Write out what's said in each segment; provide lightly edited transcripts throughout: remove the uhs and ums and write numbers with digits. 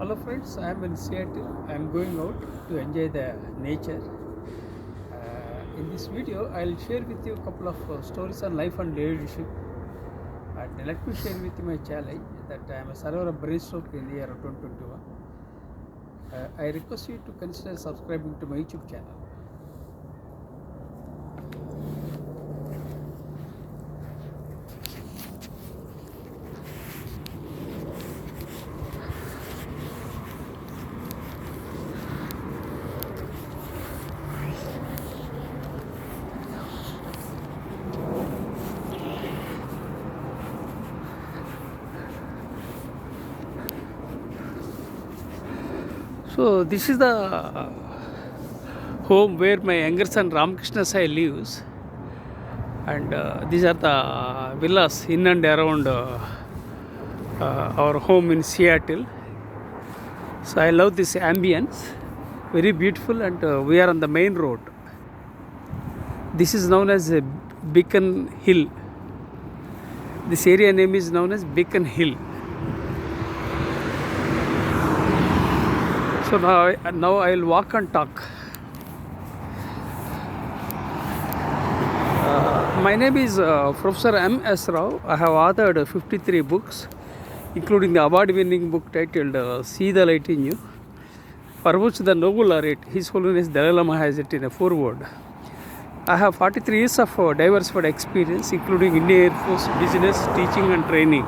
Hello friends, I am in Seattle. I am going out to enjoy the nature. In this video, I will share with you a couple of stories on life and leadership. And let me share with you my challenge that I am a server of brainstroke in the year 2021. I request you to consider subscribing to my YouTube channel. So this is the home where my younger son Ramakrishna Sai lives, and these are the villas in and around our home in Seattle. So I love this ambience, very beautiful, and we are on the main road. This is known as Beacon Hill. This area name is known as Beacon Hill. So now I will walk and talk. My name is Professor M.S.Rao. I have authored 53 books, including the award-winning book titled See the Light in You, for which the Nobel laureate, His Holiness Dalai Lama, has it in a foreword. I have 43 years of diversified experience, including Indian Air Force, business, teaching and training.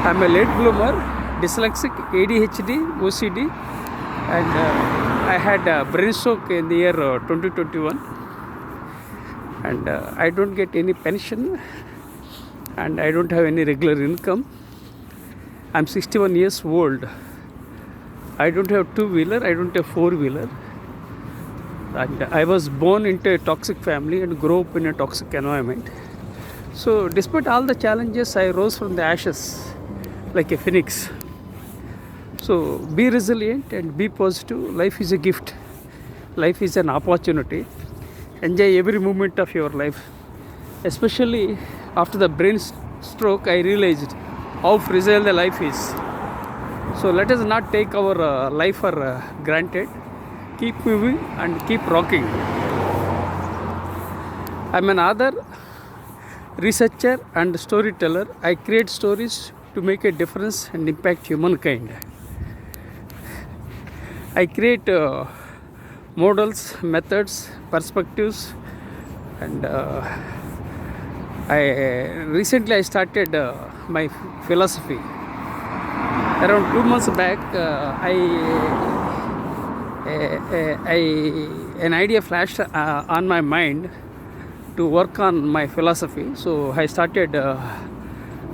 I am a late bloomer, dyslexic, ADHD, OCD, and I had a brain stroke in the year 2021, and I don't get any pension, and I don't have any regular income. I'm 61 years old. I don't have two-wheeler, I don't have four-wheeler, and I was born into a toxic family and grew up in a toxic environment. So despite all the challenges, I rose from the ashes like a phoenix. So be resilient and be positive. Life is a gift. Life is an opportunity. Enjoy every moment of your life. Especially after the brain stroke, I realized how fragile the life is. So let us not take our life for granted. Keep moving and keep rocking. I'm an author, researcher and storyteller. I create stories to make a difference and impact humankind. I create models, methods, perspectives, and recently I started my philosophy. Around 2 months back, an idea flashed on my mind to work on my philosophy. So I started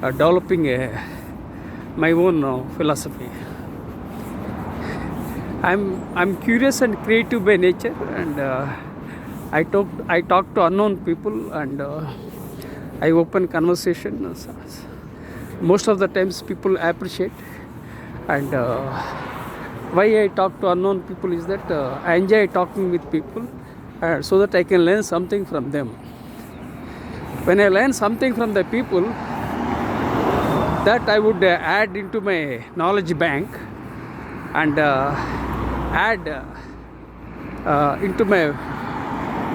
developing my own philosophy. I'm curious and creative by nature, and I talk to unknown people, and I open conversation. Most of the times people appreciate, and why I talk to unknown people is that I enjoy talking with people so that I can learn something from them. When I learn something from the people, that I would add into my knowledge bank, and add into my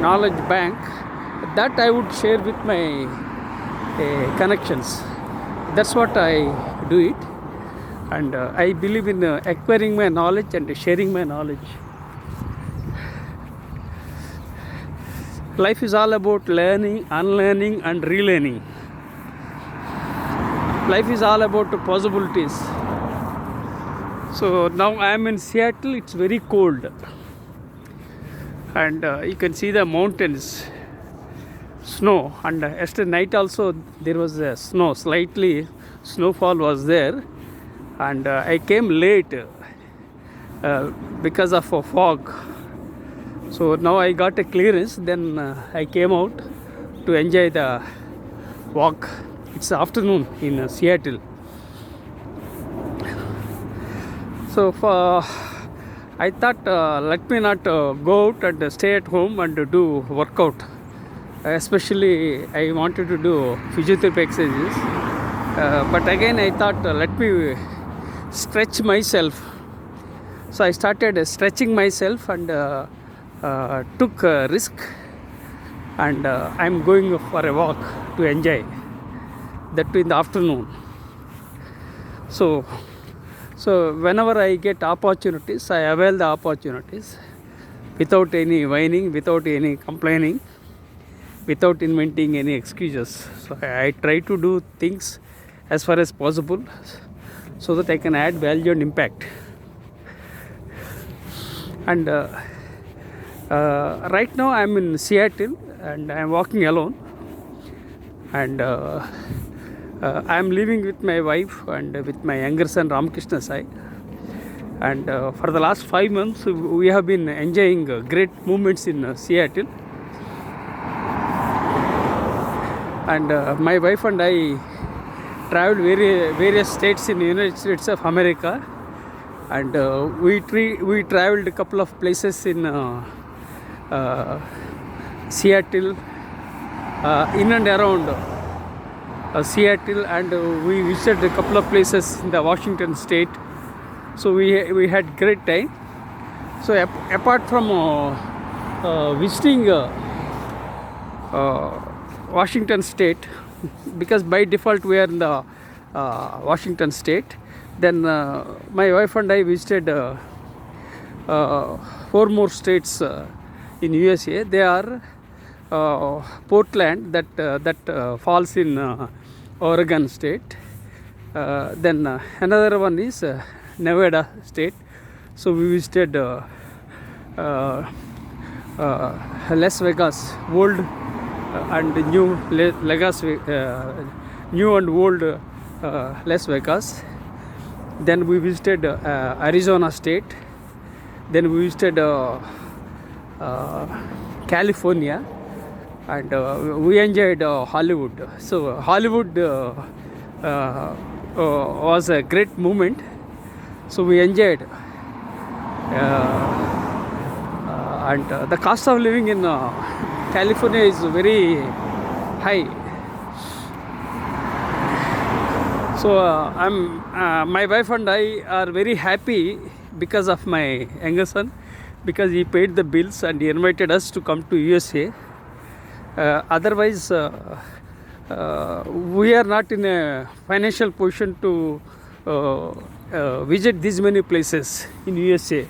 knowledge bank that I would share with my connections. That's what I do it, and I believe in acquiring my knowledge and sharing my knowledge. Life is all about learning, unlearning and relearning. Life is all about possibilities. So now I am in Seattle. It's very cold, and you can see the mountains, snow, and yesterday night also there was snow, slightly snowfall was there, and I came late because of a fog. So now I got a clearance, then I came out to enjoy the walk. It's afternoon in Seattle. So I thought let me not go out and stay at home and do workout. Especially I wanted to do physiotherapy exercises. But again I thought, let me stretch myself. So I started stretching myself and took a risk, and I'm going for a walk to enjoy that too in the afternoon. So whenever I get opportunities, I avail the opportunities without any whining, without any complaining, without inventing any excuses. So I try to do things as far as possible so that I can add value and impact. And right now I'm in Seattle and I'm walking alone, and I'm living with my wife and with my younger son Ramakrishna Sai. And for the last 5 months we have been enjoying great moments in Seattle. And my wife and I traveled various states in the United States of America, and we traveled a couple of places in Seattle, in and around Seattle, and we visited a couple of places in the Washington state. So we had great time. So apart from visiting Washington state, because by default we are in the Washington state, then my wife and I visited 4 more states in USA. They are Portland, that falls in Oregon state. Then another one is Nevada state. So we visited Las Vegas, old and new new and old Las Vegas. Then we visited Arizona state. Then we visited California, and we enjoyed Hollywood. So Hollywood was a great moment. So we enjoyed, and the cost of living in California is very high. So my wife and I are very happy because of my younger son, because he paid the bills and he invited us to come to USA. Otherwise we are not in a financial position to visit these many places in USA.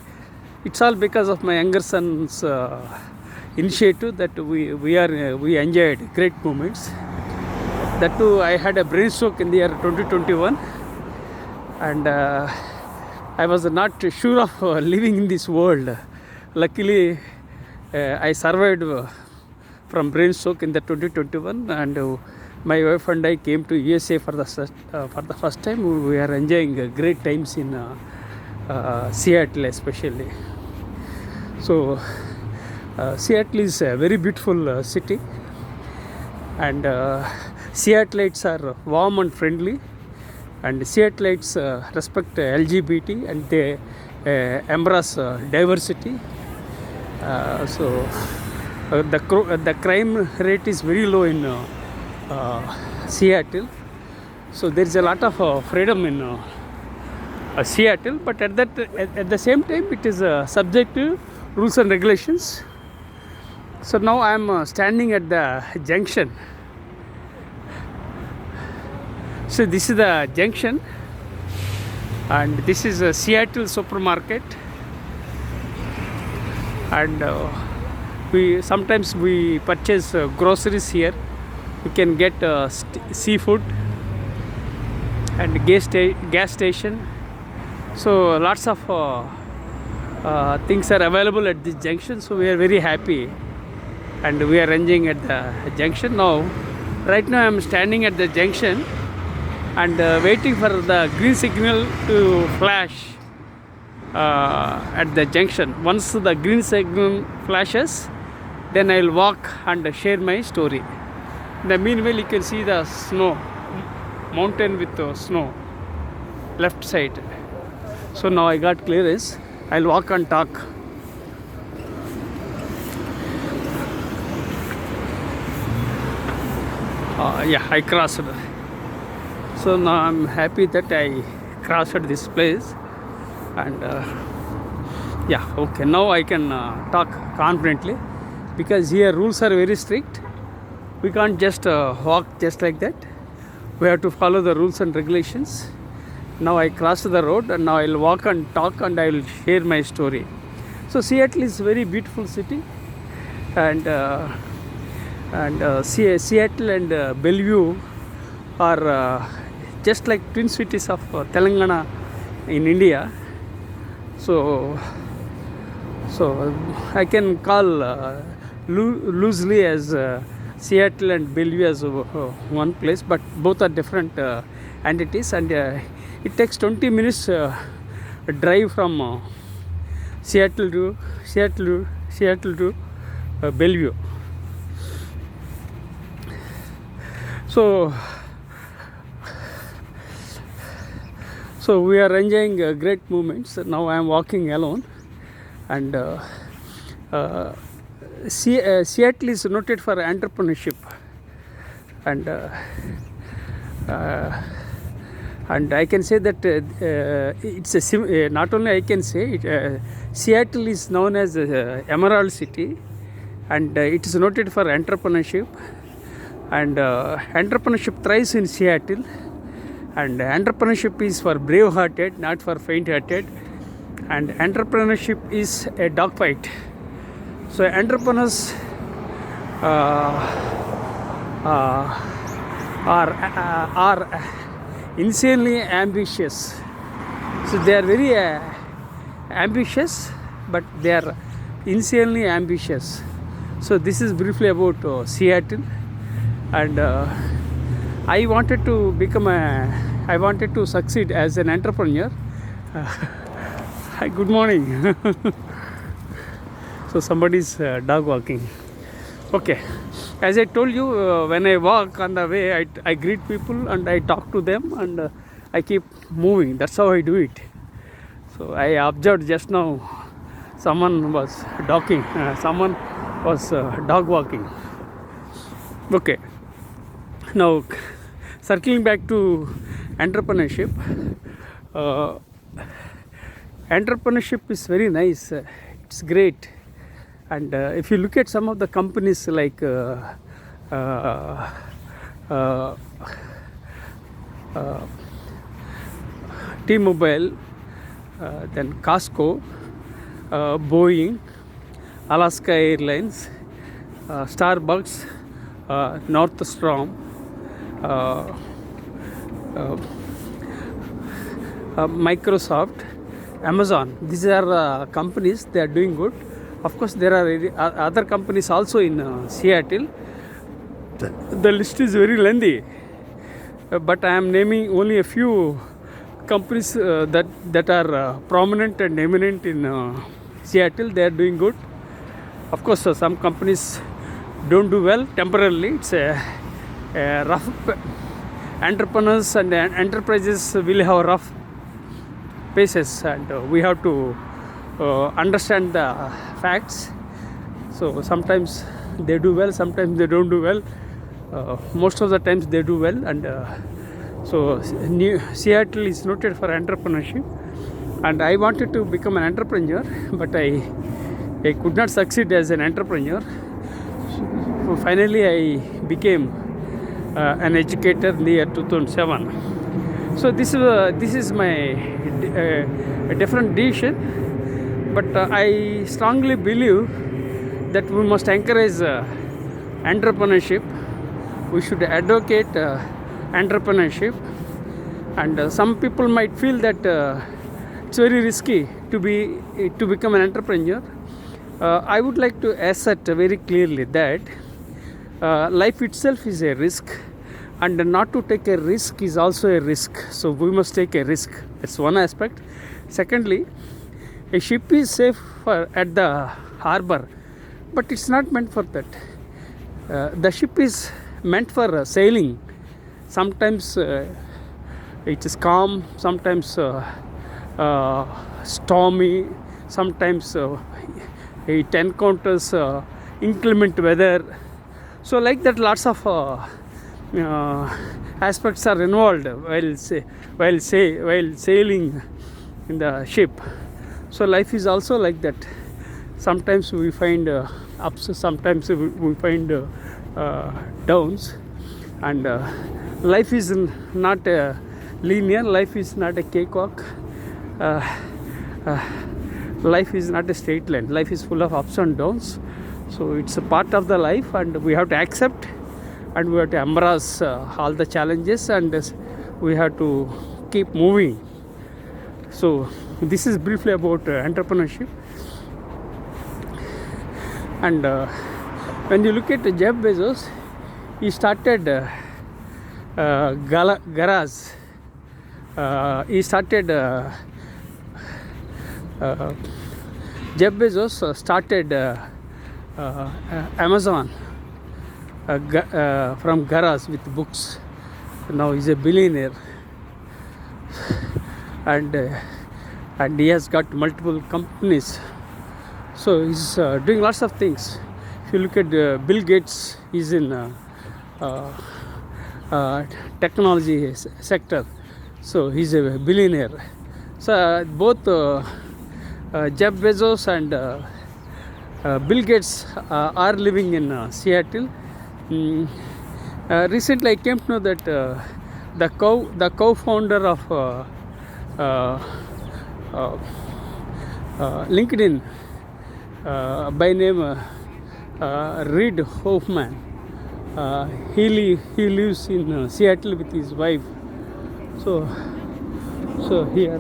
It's all because of my younger son's initiative that we enjoyed great moments. That too, I had a brain stroke in the year 2021, and I was not sure of living in this world. Luckily, I survived from brain stroke in the 2021, and my wife and I came to USA for the first time. We are enjoying great times in Seattle especially. So Seattle is a very beautiful city, and Seattleites are warm and friendly, and Seattleites respect LGBT, and they embrace diversity. So the crime rate is very low in Seattle. So there is a lot of freedom in Seattle, but at the same time it is subject to rules and regulations. So now I am standing at the junction. So this is the junction, and this is a Seattle supermarket, and sometimes we purchase groceries here. You can get seafood and gas station. So lots of things are available at this junction. So we are very happy, and we are enjoying at the junction now. Right now I am standing at the junction and waiting for the green signal to flash at the junction. Once the green signal flashes, then I will walk and share my story. In the meanwhile, you can see the snow, mountain with snow, left side. So now I got clearance. I'll walk and talk. Yeah, I crossed. So now I'm happy that I crossed this place, and yeah, okay, now I can talk confidently, because here rules are very strict. We can't just walk just like that. We have to follow the rules and regulations. Now I crossed the road, and now I'll walk and talk, and I will share my story. So Seattle is a very beautiful city, and Seattle and Bellevue are just like twin cities of Telangana in India. So I can call loosely as Seattle and Bellevue as one place, but both are different entities, and it takes 20 minutes drive from Seattle to Bellevue. So we are enjoying great moments. Now I am walking alone, and Seattle is noted for entrepreneurship, and I can say that it's not only I can say it, Seattle is known as Emerald City, and it is noted for entrepreneurship, and entrepreneurship thrives in Seattle, and entrepreneurship is for brave-hearted, not for faint-hearted, and entrepreneurship is a dogfight. So entrepreneurs are insanely ambitious. So they are very ambitious, but they are insanely ambitious. So this is briefly about Seattle, and I wanted to succeed as an entrepreneur. Hi, good morning. So somebody's dog walking. Okay, as I told you, when I walk on the way, I greet people and I talk to them, and I keep moving. That's how I do it. So I observed just now someone was talking, someone was dog walking. Okay, now circling back to entrepreneurship. Entrepreneurship is very nice. It's great. And if you look at some of the companies like T-Mobile, then Costco, Boeing, Alaska Airlines, Starbucks, Nordstrom, Microsoft, Amazon. These are companies. They are doing good. Of course, there are other companies also in Seattle. The list is very lengthy, but I am naming only a few companies that are prominent and eminent in Seattle. They are doing good. Of course, some companies don't do well temporarily. It's a rough. Entrepreneurs and enterprises will have rough paces, and we have to understand the facts. So sometimes they do well, sometimes they don't do well. Most of the times they do well, and so Seattle is noted for entrepreneurship, and I wanted to become an entrepreneur, but I could not succeed as an entrepreneur. So finally I became an educator in the year 2007. So this is my a different decision, but I strongly believe that we must encourage entrepreneurship. We should advocate entrepreneurship, and some people might feel that it's very risky to become an entrepreneur. I would like to assert very clearly that life itself is a risk, and not to take a risk is also a risk. So we must take a risk. That's one aspect. Secondly, a ship is safe at the harbor, but it's not meant for that. The ship is meant for sailing. Sometimes it is calm, sometimes stormy, sometimes it encounters inclement weather. So like that, lots of aspects are involved while sailing in the ship. So life is also like that. Sometimes we find ups, sometimes we find downs, and life is not linear. Life is not a cakewalk. uh, Life is not a straight line. Life is full of ups and downs. So it's a part of the life, and we have to accept, and we have to embrace all the challenges, and we have to keep moving. So this is briefly about entrepreneurship. And when you look at Jeff Bezos, he started garage. He started Jeff Bezos started Amazon from garage with books. Now he's a billionaire, and he has got multiple companies. So he's doing lots of things. If you look at Bill Gates, he's in technology sector. So he's a billionaire. So both Jeff Bezos and Bill Gates are living in Seattle. Recently, I came to know that the co-founder of LinkedIn, by name Reid Hoffman, he lives in Seattle with his wife. So here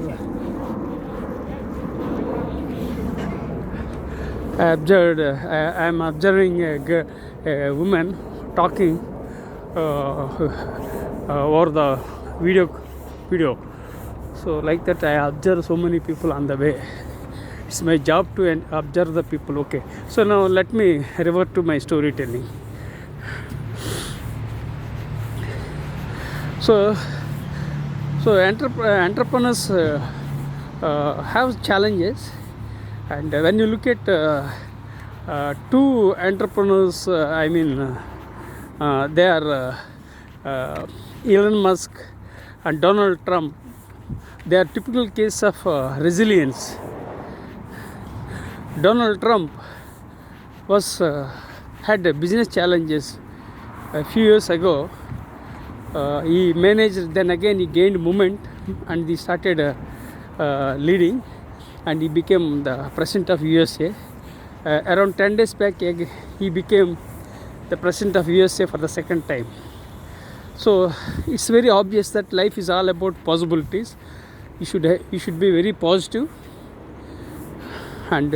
I am observing a woman talking over the video. So like that, I observe so many people on the way. It's my job to observe the people. Okay, so now let me revert to my storytelling. So entrepreneurs have challenges, and when you look at two entrepreneurs, they are Elon Musk and Donald Trump. They are typical case of resilience. Donald Trump had business challenges a few years ago. He managed, then again he gained moment, and he started leading, and he became the president of USA. Around 10 days back, he became the president of USA for the second time. So it's very obvious that life is all about possibilities. You should be very positive, and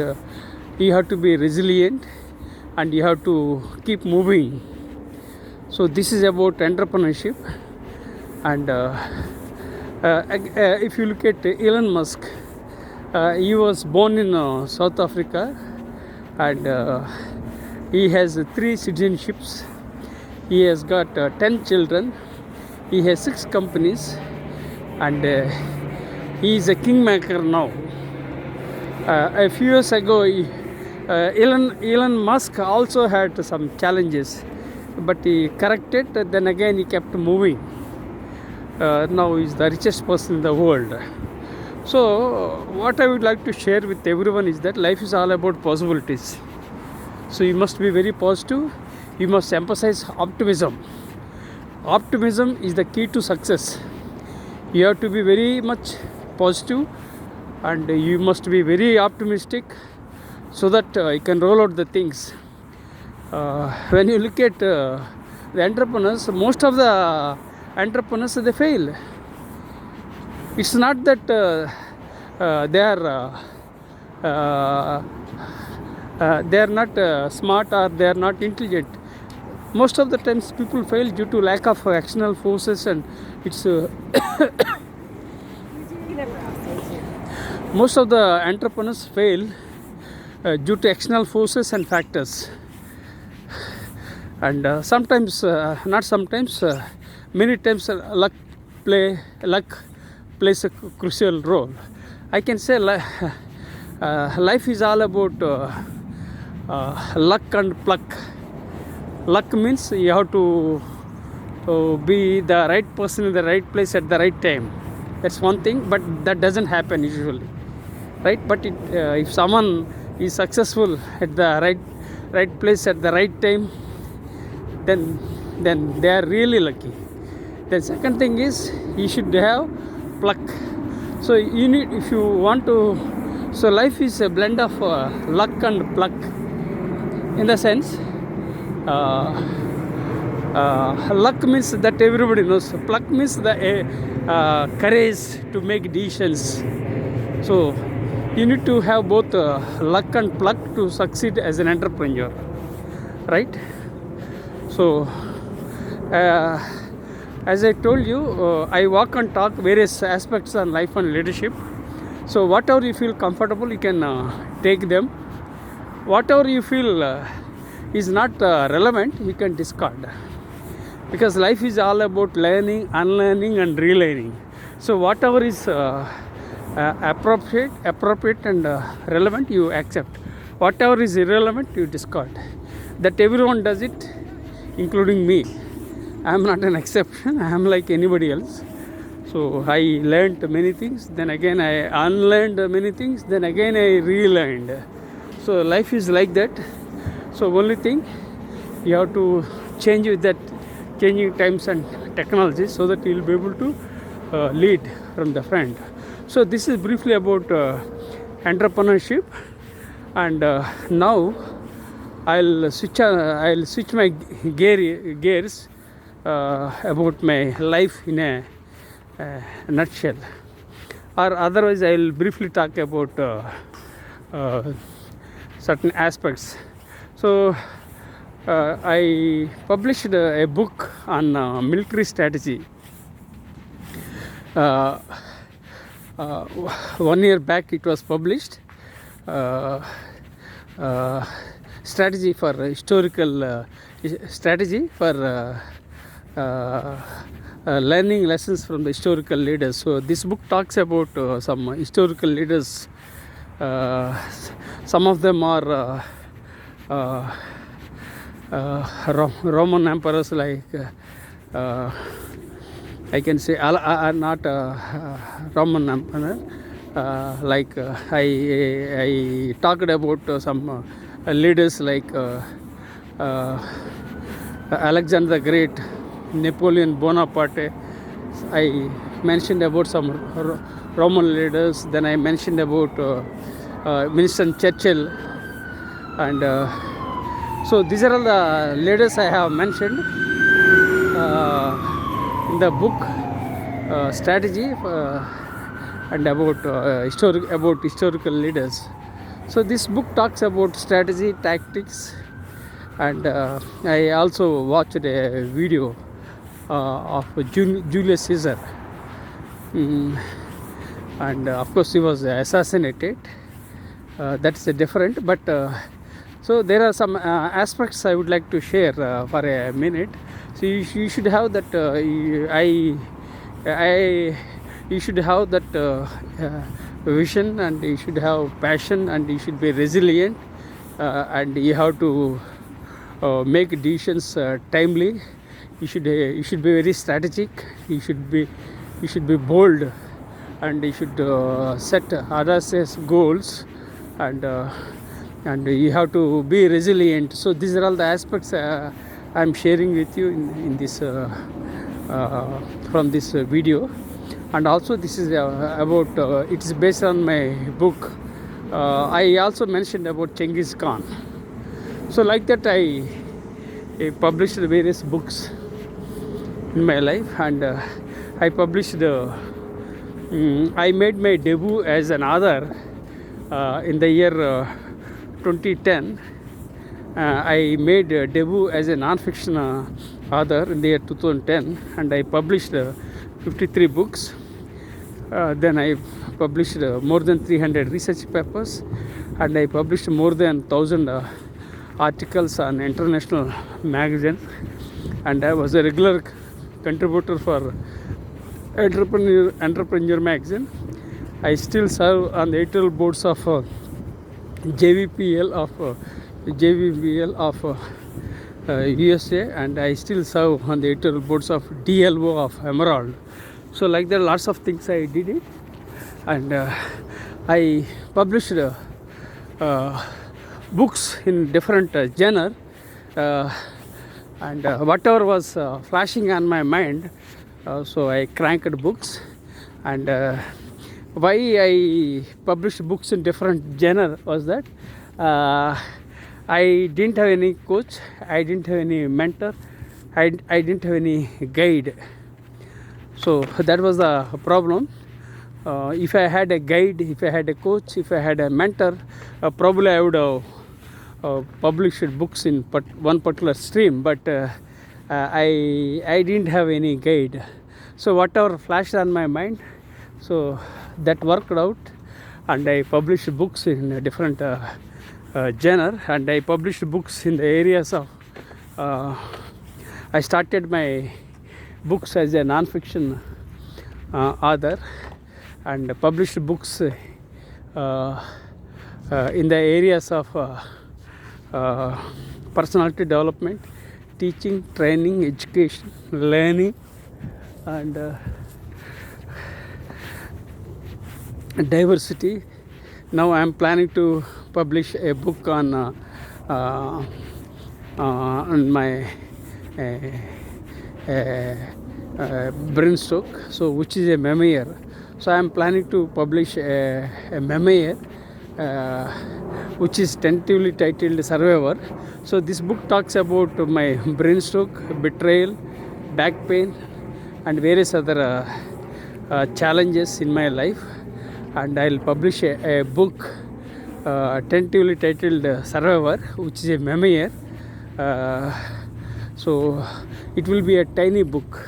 you have to be resilient, and you have to keep moving. So this is about entrepreneurship. And if you look at Elon Musk, he was born in South Africa, and he has 3 citizenships. He has got 10 children. He has 6 companies, and he is a kingmaker now. A few years ago, Elon Musk also had some challenges, but he corrected. Then again, he kept moving. Now he is the richest person in the world. So what I would like to share with everyone is that life is all about possibilities. So you must be very positive. You must emphasize optimism. Optimism is the key to success. You have to be very much positive, and you must be very optimistic, so that you can roll out the things. When you look at the entrepreneurs, most of the entrepreneurs, they fail. It's not that they are not smart, or they are not intelligent. Most of the times people fail due to lack of external forces, and it's most of the entrepreneurs fail due to external forces and factors. And many times luck plays a crucial role. I can say life is all about luck and pluck. Luck means you have to be the right person in the right place at the right time. That's one thing, but that doesn't happen usually, right? But if someone is successful at the right place at the right time, then they are really lucky. The second thing is you should have pluck. So you need, if you want to, so life is a blend of luck and pluck. In the sense, luck means that everybody knows. Pluck means the courage to make decisions. So you need to have both luck and pluck to succeed as an entrepreneur, right? So as I told you, I walk and talk various aspects on life and leadership. So whatever you feel comfortable, you can take them. Whatever you feel is not relevant, you can discard. Because life is all about learning, unlearning and relearning. So whatever is appropriate and relevant, you accept. Whatever is irrelevant, you discard. That everyone does it, including me. I am not an exception. I am like anybody else. So I learned many things, then again I unlearned many things, then again I relearned. So life is like that. So only thing, you have to change with that changing times and technology, so that you will be able to lead from the front. So this is briefly about entrepreneurship, and now I'll switch my gears about my life in a nutshell, or otherwise I'll briefly talk about certain aspects. So I published a book on military strategy 1 year back. It was published, strategy for historical strategy for learning lessons from the historical leaders. So this book talks about some historical leaders. Some of them are Roman emperors, like I can say not Roman emperor. Like I talked about some leaders like Alexander the Great, Napoleon Bonaparte. I mentioned about some Roman leaders. Then I mentioned about Winston Churchill, and so these are all the leaders I have mentioned in the book strategy and about historical leaders. So this book talks about strategy, tactics, and I also watched a video of Julius Caesar, and of course he was assassinated. That's different, but so there are some aspects I would like to share for a minute. So you should have that you should have that vision, and you should have passion, and you should be resilient, and you have to make decisions timely. You should be very strategic. You should be bold, and you should set audacious goals, and you have to be resilient. So these are all the aspects I'm sharing with you in this from this video. And also this is about it is based on my book. I also mentioned about Genghis Khan. So like that I published various books in my life, and I published I made my debut as an author in the year 2010. I made a debut as a non-fiction author in the year 2010, and I published 53 books. Then I published more than 300 research papers, and I published more than 1,000 articles on international magazines, and I was a regular contributor for Entrepreneur magazine. I still serve on the editorial boards of JVPL of USA, and I still serve on the editorial boards of DLO of Emerald. So like that, lots of things I did it, and I published books in different genre, and whatever was flashing on my mind, so I cranked books. And why I published books in different genre was that I didn't have any coach, I didn't have any mentor, I didn't have any guide. So that was the problem. If I had a guide, if I had a coach, if I had a mentor, probably I would have published books in one particular stream, but I didn't have any guide. So whatever flashed on my mind, so that worked out, and I published books in a different genre, and I published books in the areas of I started my books as a non-fiction author, and published books in the areas of personality development, teaching, training, education, learning, and diversity. Now I am planning to publish a book on my brain stroke, so which is a memoir. So I am planning to publish a memoir which is tentatively titled Survivor. So this book talks about my brain stroke, betrayal, back pain, and various other challenges in my life, and I'll publish a book tentatively titled Survivor, which is a memoir. So it will be a tiny book,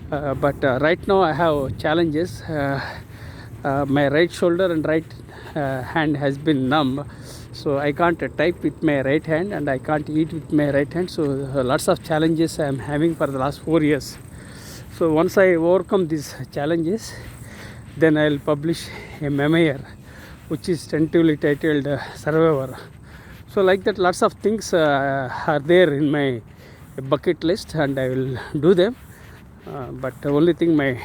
but right now I have challenges. My right shoulder and right hand has been numb, so I can't type with my right hand, and I can't eat with my right hand. So lots of challenges I am having for the last 4 years. So once I overcome these challenges, then I will publish a memoir which is tentatively titled Survivor. So like that, lots of things are there in my bucket list, and I will do them, but the only thing, my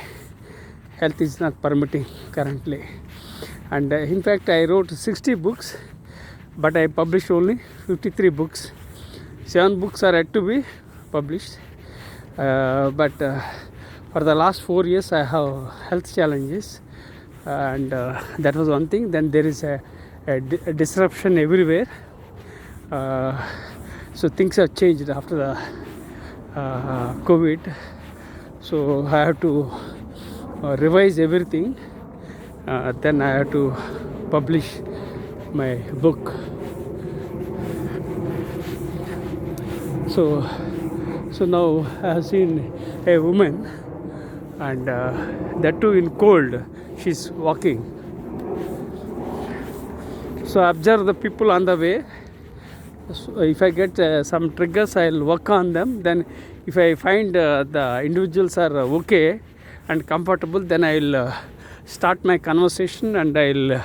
health is not permitting currently. And in fact I wrote 60 books, but I published only 53 books. 7 books are yet to be published, but for the last 4 years I have health challenges, and that was one thing. Then there is a disruption everywhere, so things have changed after the COVID. So I have to revise everything, then I have to publish my book. So now I have seen a woman, and that too in cold, she's walking. So I observe the people on the way. So if I get some triggers, I'll work on them. Then if I find the individuals are okay and comfortable, then I'll start my conversation and I'll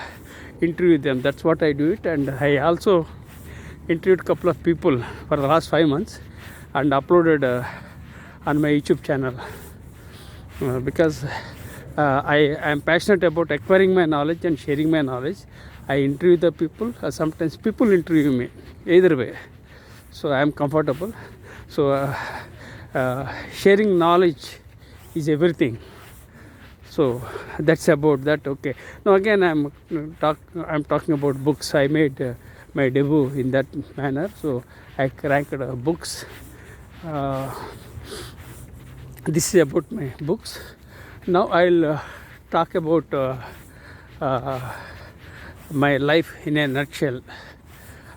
interview them. That's what I do it. And I also interviewed a couple of people for the last 5 months and uploaded on my YouTube channel, because I am passionate about acquiring my knowledge and sharing my knowledge. I interview the people, sometimes people interview me, either way. So I am comfortable. So sharing knowledge is everything. So that's about that. Okay. Now again I'm talking about books. I made my debut in that manner. So I cracked books. This is about my books. Now I'll talk about my life in a nutshell.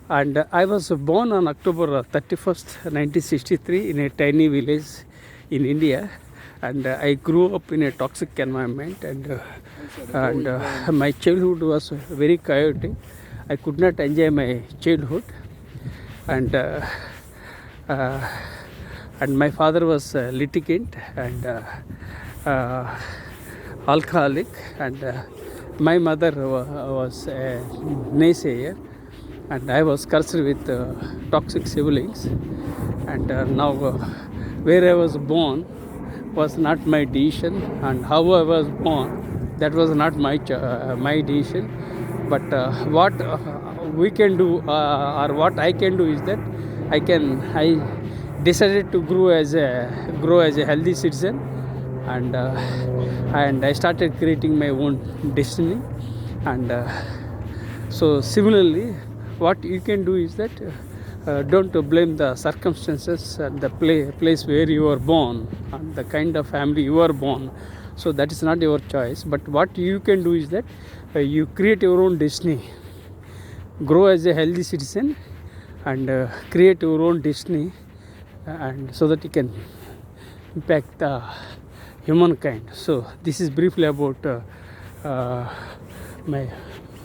And I was born on October 31st, 1963 in a tiny village in India. And I grew up in a toxic environment, and my childhood was very chaotic. I could not enjoy my childhood, and my father was a litigant and alcoholic, and my mother was a naysayer, and I was cursed with toxic siblings. and now where I was born was not my decision, and how I was born, that was not my decision. But what we can do, or what I can do, is that I decided to grow as a healthy citizen, and I started creating my own destiny. And so similarly, what you can do is that don't blame the circumstances and the place where you were born and the kind of family you were born. So that is not your choice, but what you can do is that you create your own destiny, grow as a healthy citizen, and create your own destiny, and so that you can impact the humankind. So this is briefly about my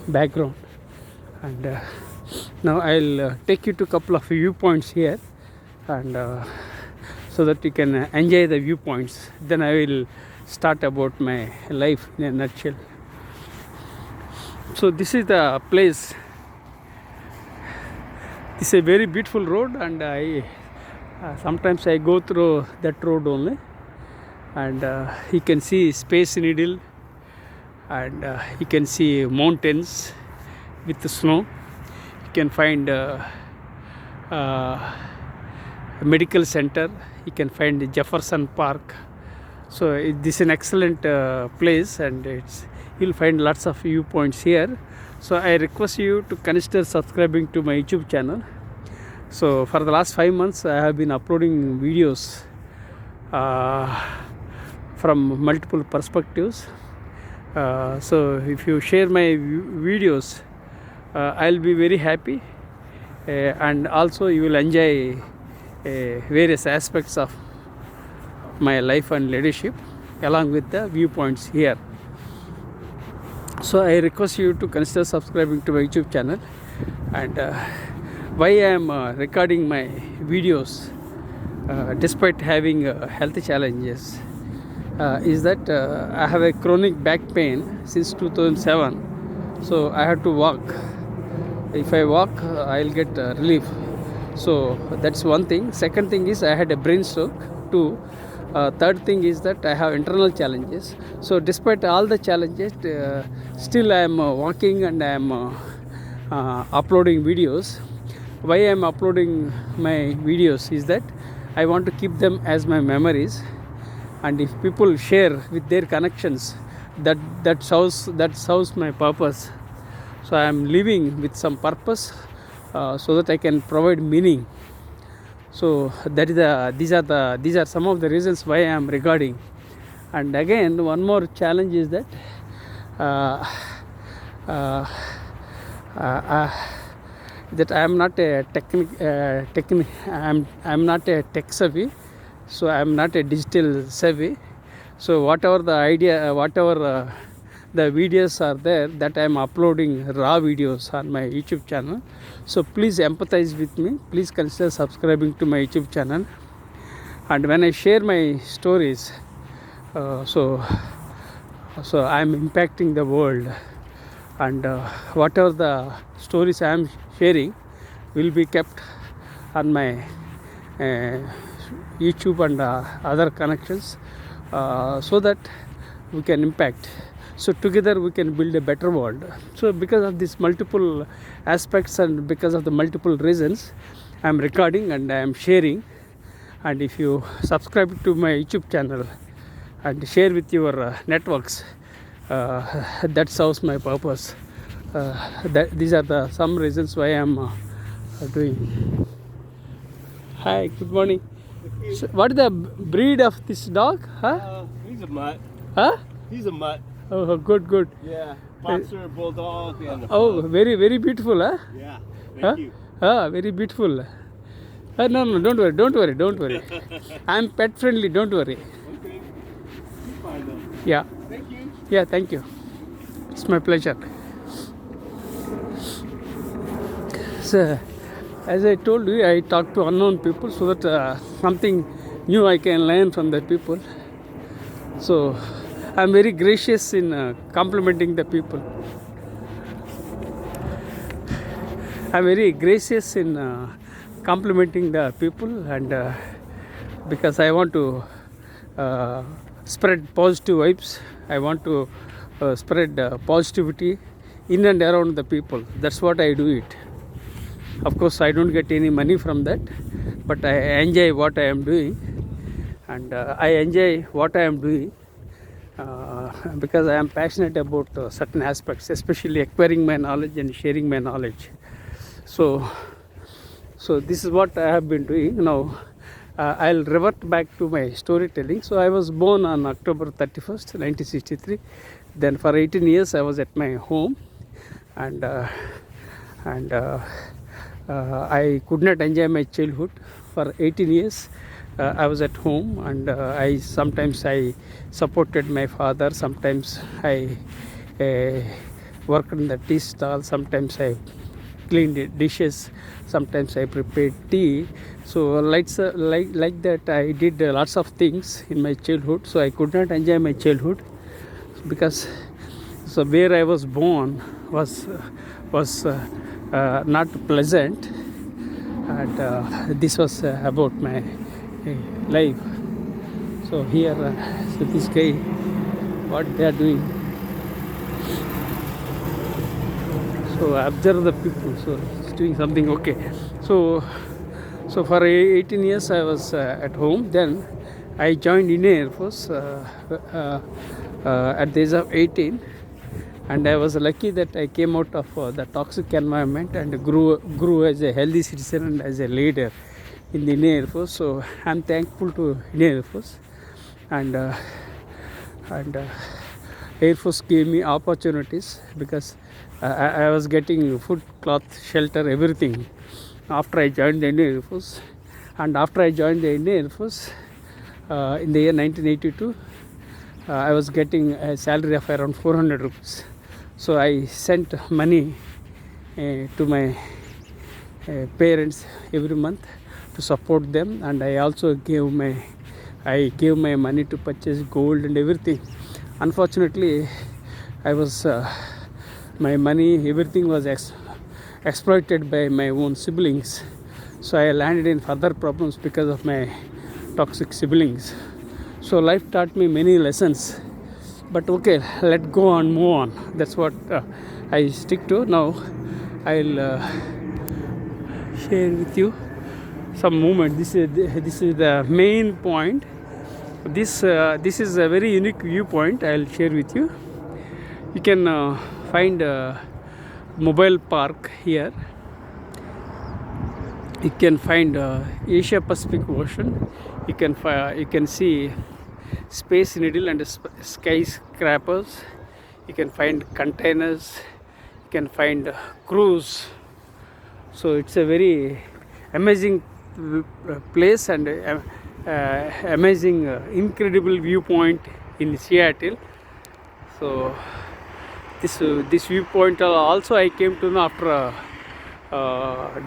background, and now I'll take you to a couple of viewpoints here, and so that you can enjoy the viewpoints. Then I will start about my life in a nutshell. So this is the place. This is a very beautiful road, and I sometimes I go through that road only, and you can see Space Needle, and you can see mountains with the snow. You can find a medical center. You can find the Jefferson Park. So this is an excellent place, and you'll find lots of viewpoints here. So I request you to consider subscribing to my YouTube channel. So for the last 5 months I have been uploading videos from multiple perspectives. So if you share my videos, I'll be very happy, and also you will enjoy various aspects of my life and leadership along with the viewpoints here. So I request you to consider subscribing to my YouTube channel. And why I am recording my videos despite having health challenges is that I have a chronic back pain since 2007. So I have to walk. If I walk, I'll get relief. So that's one thing. Second thing is I had a brain stroke too. Third thing is that I have internal challenges. So despite all the challenges, still I am walking, and I am uploading videos. Why I am uploading my videos is that I want to keep them as my memories, and if people share with their connections, that serves my purpose. So I am living with some purpose, so that I can provide meaning. So that is these are some of the reasons why I am recording. And again, one more challenge is that that I am not a I am not a tech savvy, so I am not a digital savvy. So whatever the idea, whatever the videos are there, that I am uploading raw videos on my YouTube channel. So please empathize with me. Please consider subscribing to my YouTube channel. And when I share my stories, so I am impacting the world, and whatever the stories I am sharing will be kept on my YouTube and other connections, so that we can impact. So together we can build a better world. So because of these multiple aspects and because of the multiple reasons, I am recording and I am sharing. And if you subscribe to my YouTube channel and share with your networks, that serves my purpose. These are some reasons why I am doing. Hi, good morning. So what is the breed of this dog? Huh? He's a mutt. Huh? He's a mutt. Oh, good. Yeah, boxer, bulldog, and a Oh, very beautiful, huh? Yeah, Huh? you. Very beautiful. No, don't worry. I'm pet friendly, don't worry. Okay, you're fine though. Yeah. Thank you. Yeah, thank you. It's my pleasure. So, as I told you, I talk to unknown people so that something new I can learn from the people. So, I'm very gracious in complimenting the people. I'm very gracious in complimenting the people, and because I want to spread positive vibes. I want to spread positivity in and around the people. That's what I do it. Of course, I don't get any money from that, but I enjoy what I am doing, and I enjoy what I am doing because I am passionate about certain aspects, especially acquiring my knowledge and sharing my knowledge. So this is what I have been doing. Now I'll revert back to my storytelling. So I was born on October 31st, 1963. Then for 18 years I was at my home, and I could not enjoy my childhood. For 18 years I was at home, and I sometimes I supported my father, sometimes I worked in the tea stall, sometimes I cleaned dishes, sometimes I prepared tea. So like that I did lots of things in my childhood. So I could not enjoy my childhood because where I was born was not pleasant, and this was about my life. So here, so this guy, what they are doing. So observe the people. So it's doing something okay. So for 18 years I was at home. Then I joined Indian Air Force at the age of 18, and I was lucky that I came out of the toxic environment and grew as a healthy citizen and as a leader in the Indian Air Force. So I'm thankful to Indian Air Force, and Air Force gave me opportunities because I was getting food, cloth, shelter, everything after I joined the Indian Air Force. And after I joined the Indian Air Force in the year 1982, I was getting a salary of around 400 rupees. So I sent money to my parents every month to support them, and I also gave my money to purchase gold and everything. Unfortunately, I was my money, everything was exploited by my own siblings. So I landed in further problems because of my toxic siblings. So life taught me many lessons, but okay, let go and move on. That's what I stick to. Now I'll share with you some movement. This is the main point. This is a very unique viewpoint. I'll share with you. You can find a mobile park here. You can find Asia Pacific Ocean. You can see Space Needle and skyscrapers. You can find containers. You can find cruise. So it's a very amazing place and amazing, incredible viewpoint in Seattle. So this viewpoint also I came to know after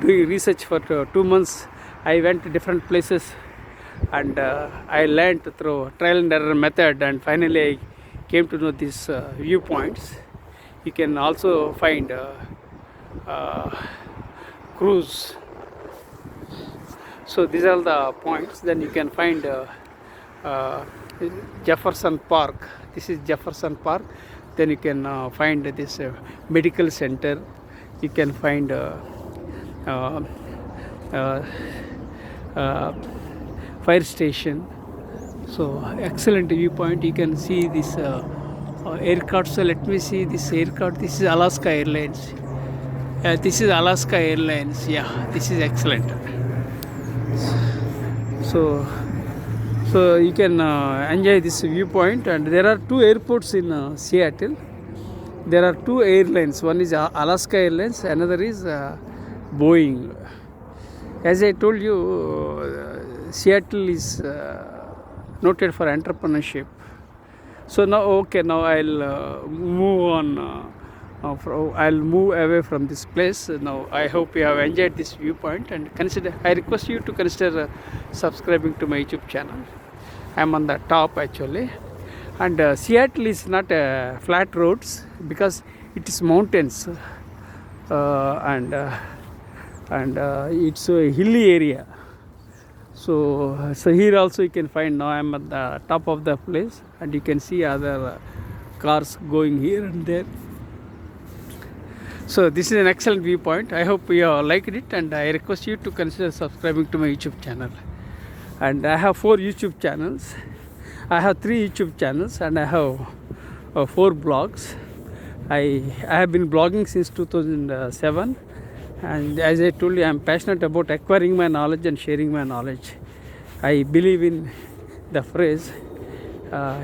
doing research for 2 months. I went to different places, and I learned through trial and error method, and finally I came to know these viewpoints. You can also find cruise. So these are the points. Then you can find Jefferson Park. This is Jefferson Park. Then you can find this medical center. You can find fire station. So excellent viewpoint. You can see this aircraft. So let me see this aircraft. This is Alaska Airlines. This is Alaska Airlines. Yeah, this is excellent. So you can enjoy this viewpoint. And there are 2 airports in Seattle. There are 2 airlines. One is Alaska Airlines, another is Boeing. As I told you, Seattle is noted for entrepreneurship. So now, okay, now I'll move on. I'll move away from this place. Now I hope you have enjoyed this viewpoint, and I request you to consider subscribing to my YouTube channel. I'm on the top actually. And Seattle is not flat roads because it is mountains, and and it's a hilly area. So here also you can find, now I'm at the top of the place, and you can see other cars going here and there. So this is an excellent viewpoint. I hope you liked it, and I request you to consider subscribing to my YouTube channel. And I have 4 YouTube channels. I have 3 YouTube channels, and I have 4 blogs. I have been blogging since 2007, and as I told you, I am passionate about acquiring my knowledge and sharing my knowledge. I believe in the phrase,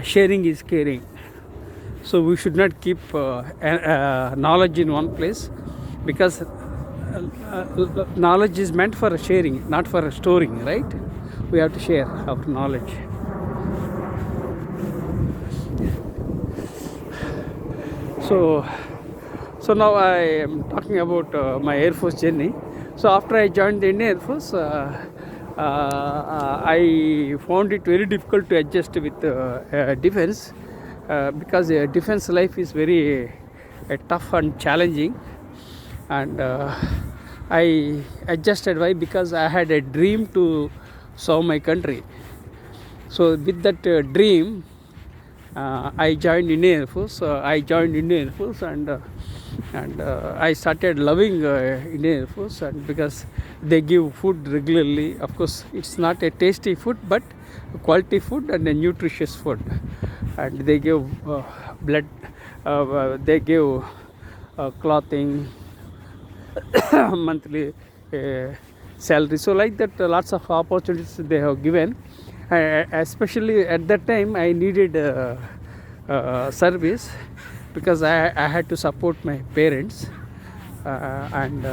sharing is caring. So we should not keep knowledge in one place, because knowledge is meant for sharing, not for storing, right? We have to share our knowledge. So now I am talking about my Air Force journey. So after I joined the Indian Air Force, I found it very difficult to adjust with defense, because defense life is very tough and challenging. And I adjusted. Why? Because I had a dream to serve my country. So with that dream, I joined Indian Air Force. And I started loving Indian Air Force, and because they give food regularly. Of course, it's not a tasty food, but quality food and a nutritious food. And they give blood. They give clothing, monthly salary. So like that, lots of opportunities they have given. Especially at that time, I needed service, because I had to support my parents, and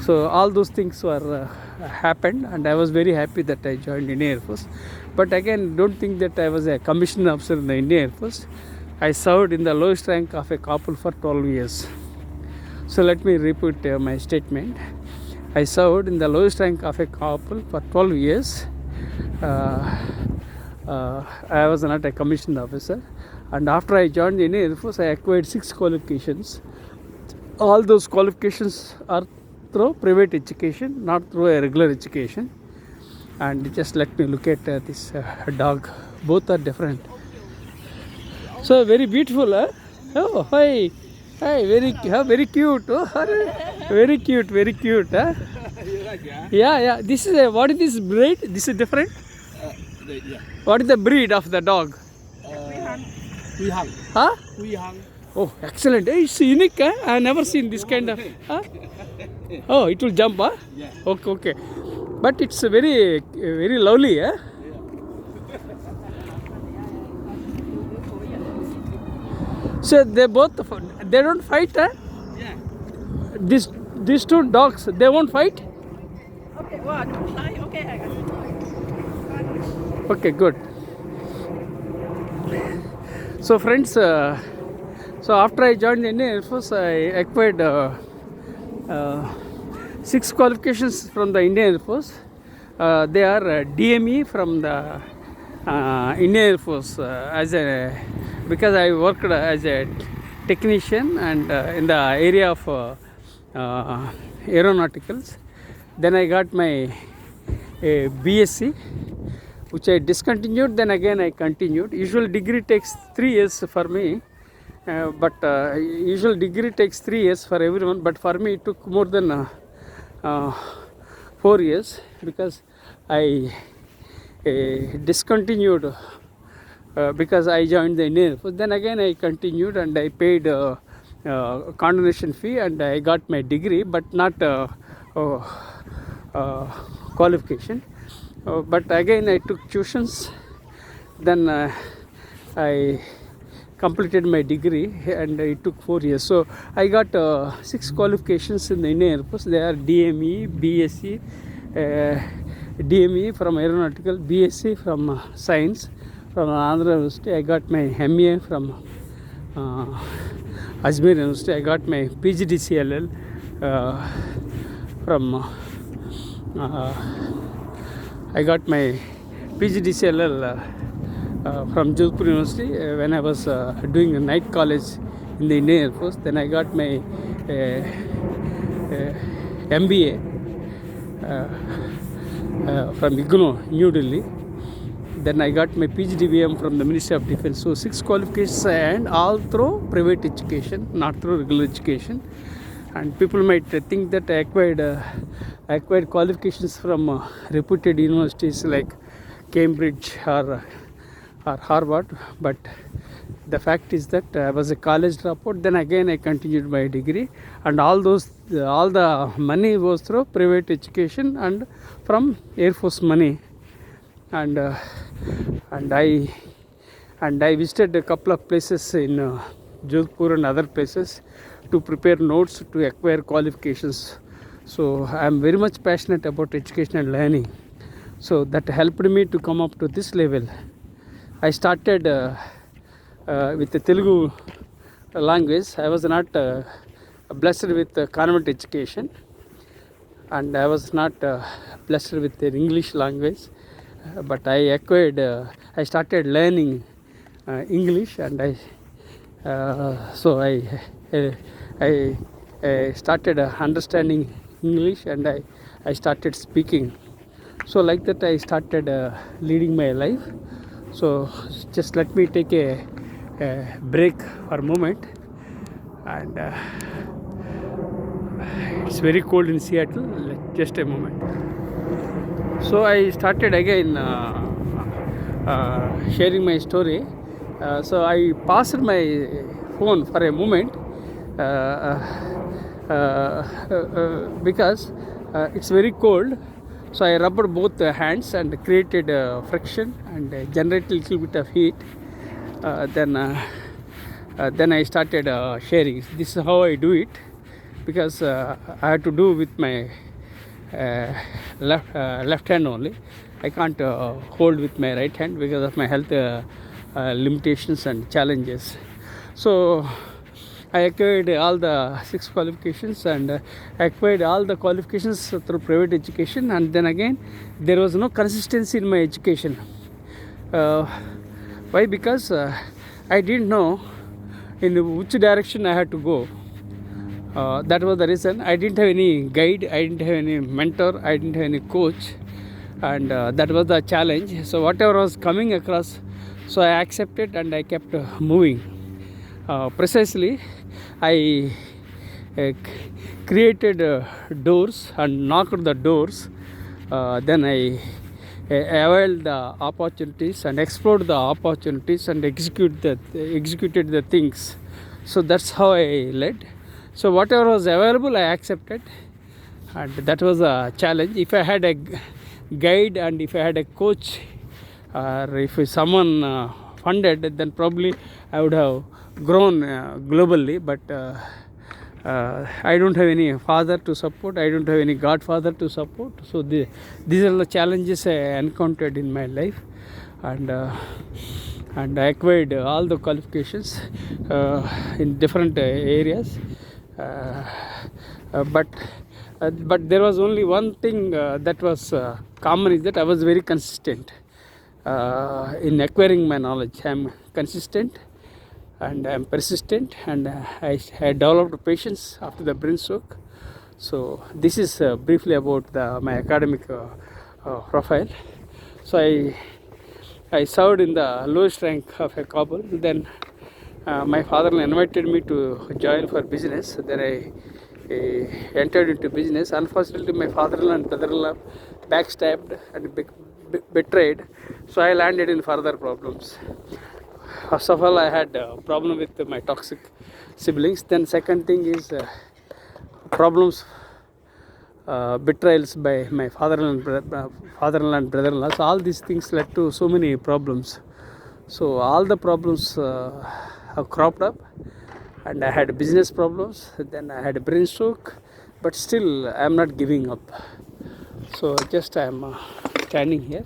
so all those things were happened, and I was very happy that I joined Indian Air Force. But again, don't think that I was a commissioned officer in the Indian Air Force. I served in the lowest rank of a corporal for 12 years. So let me repeat my statement. I served in the lowest rank of a corporal for 12 years. I was not a commissioned officer, and after I joined the Indian Air Force, I acquired 6 qualifications. All those qualifications are through private education, not through a regular education. And just let me look at this dog. Both are different. So very beautiful, huh? Oh, hi, very cute. Oh, very cute, huh? Yeah. This is what is this breed? This is different. Yeah. What is the breed of the dog? Huh? Oh, excellent. It's unique. Huh? I have never seen this kind of. Huh? Oh, it will jump. Huh? Yeah. Okay. But it's very lovely. Huh? So they don't fight. Huh? Yeah. These 2 dogs, they won't fight. Okay, well, don't lie. Okay, I got it. Okay, good. So friends, so after I joined the Indian Air Force, I acquired 6 qualifications from the Indian Air Force. They are DME from the Indian Air Force, because I worked as a technician and in the area of aeronauticals. Then I got my BSc, which I discontinued. Then again I continued. Usual degree takes 3 years for me, but usual degree takes 3 years for everyone, but for me it took more than 4 years, because I discontinued because I joined the Indian Air Force. Then again I continued, and I paid condonation fee, and I got my degree, but not qualification. But again I took tuitions. Then I completed my degree, and it took 4 years. So I got 6 qualifications in the Indian Air Force. They are DME, BSc, DME from aeronautical, BSc from science from Andhra University. I got my MA from Ajmer University. I got my PGDCLL from I got my PGDCLL from Jodhpur University when I was doing a night college in the Indian Air Force. Then I got my MBA from IGNOU, New Delhi. Then I got my PhD VM from the Ministry of Defense. So 6 qualifications, and all through private education, not through regular education. And people might think that I acquired qualifications from reputed universities like Cambridge or Harvard, but the fact is that I was a college dropout. Then again I continued my degree, and all the money was through private education and from Air Force money. And I visited a couple of places in Jodhpur and other places to prepare notes to acquire qualifications. So I am very much passionate about education and learning. So that helped me to come up to this level. I started with the Telugu language. I was not blessed with convent education, and I was not blessed with the English language. But I started learning English, and I started understanding English, and I started speaking. So like that I started leading my life. So just let me take a break for a moment. And it's very cold in Seattle. Just a moment. So I started again sharing my story. So I paused my phone for a moment because it's very cold. So I rubbed both the hands and created friction and generated a little bit of heat. Then I started sharing. This is how I do it, because I had to do with my left hand only. I can't hold with my right hand because of my health limitations and challenges. So I acquired all the 6 qualifications, and acquired all the qualifications through private education. And then again, there was no consistency in my education. Why? Because I didn't know in which direction I had to go. That was the reason. I didn't have any guide, I didn't have any mentor, I didn't have any coach, and that was the challenge. So whatever was coming across, so I accepted and I kept moving. Precisely, I created doors and knocked the doors. Then I availed the opportunities and explored the opportunities and executed the things. So that's how I led. So whatever was available, I accepted, and that was a challenge. If I had a guide and if I had a coach, or if someone funded, then probably I would have grown globally. But I don't have any father to support, I don't have any godfather to support. So these are the challenges I encountered in my life, and I acquired all the qualifications in different areas. But there was only one thing that was common, is that I was very consistent in acquiring my knowledge. I am consistent and I am persistent, and I developed patience after the brain stroke. So this is briefly about my academic profile. So I served in the lowest rank of a couple. Then my father invited me to join for business. Then I entered into business. Unfortunately, my father-in-law and brother-in-law backstabbed and betrayed. So I landed in further problems. First of all, I had a problem with my toxic siblings. Then second thing is problems, betrayals by my father-in-law and brother-in-law. So all these things led to so many problems. So all the problems have cropped up, and I had business problems. Then I had a brain stroke, but still I am not giving up. So just I am standing here.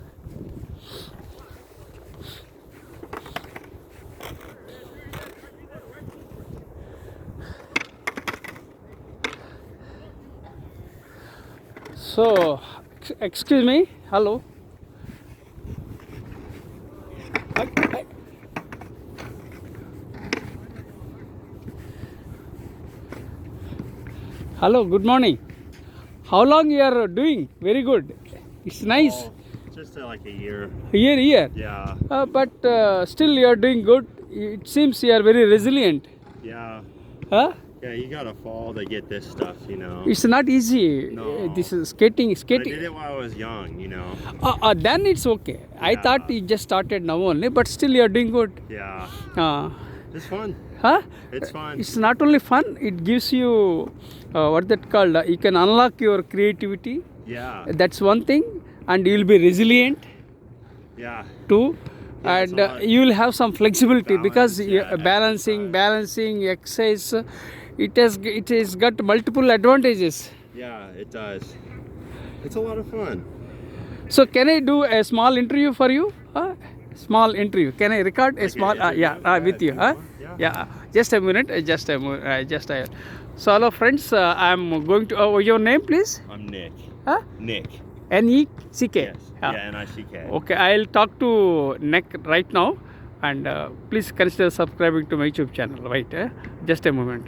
So, excuse me, hello. Hello, good morning. How long you are doing? Very good. It's nice. Oh, just like a year. Year. Yeah. But still you are doing good. It seems you are very resilient. Yeah. Huh? Yeah, you gotta fall to get this stuff, you know. It's not easy. No. This is skating. I did Skating. it while I was young, you know. Then it's okay. I Yeah. thought you just started now only, but still you are doing good. Yeah. Uh, It's fun. huh? It's fun. It's not only fun. It gives you what that called. You can unlock your creativity. Yeah. That's one thing, and you will be resilient Yeah. too. Yeah, it's And a lot. you will have some flexibility because Balance, you- yeah, balancing exercise. It has got multiple advantages. Yeah, it does. It's a lot of fun. So can I do a small interview for you? Small interview. Can I record a Like small? an interview? Yeah, with you. Yeah. Yeah. Just a minute. So hello friends. I'm going to. Your name, please. I'm Nick. Huh? Nick. N-E-C-K. Yes. Yeah, N-I-C-K. Okay, I'll talk to Nick right now, and please consider subscribing to my YouTube channel. Right? Just a moment.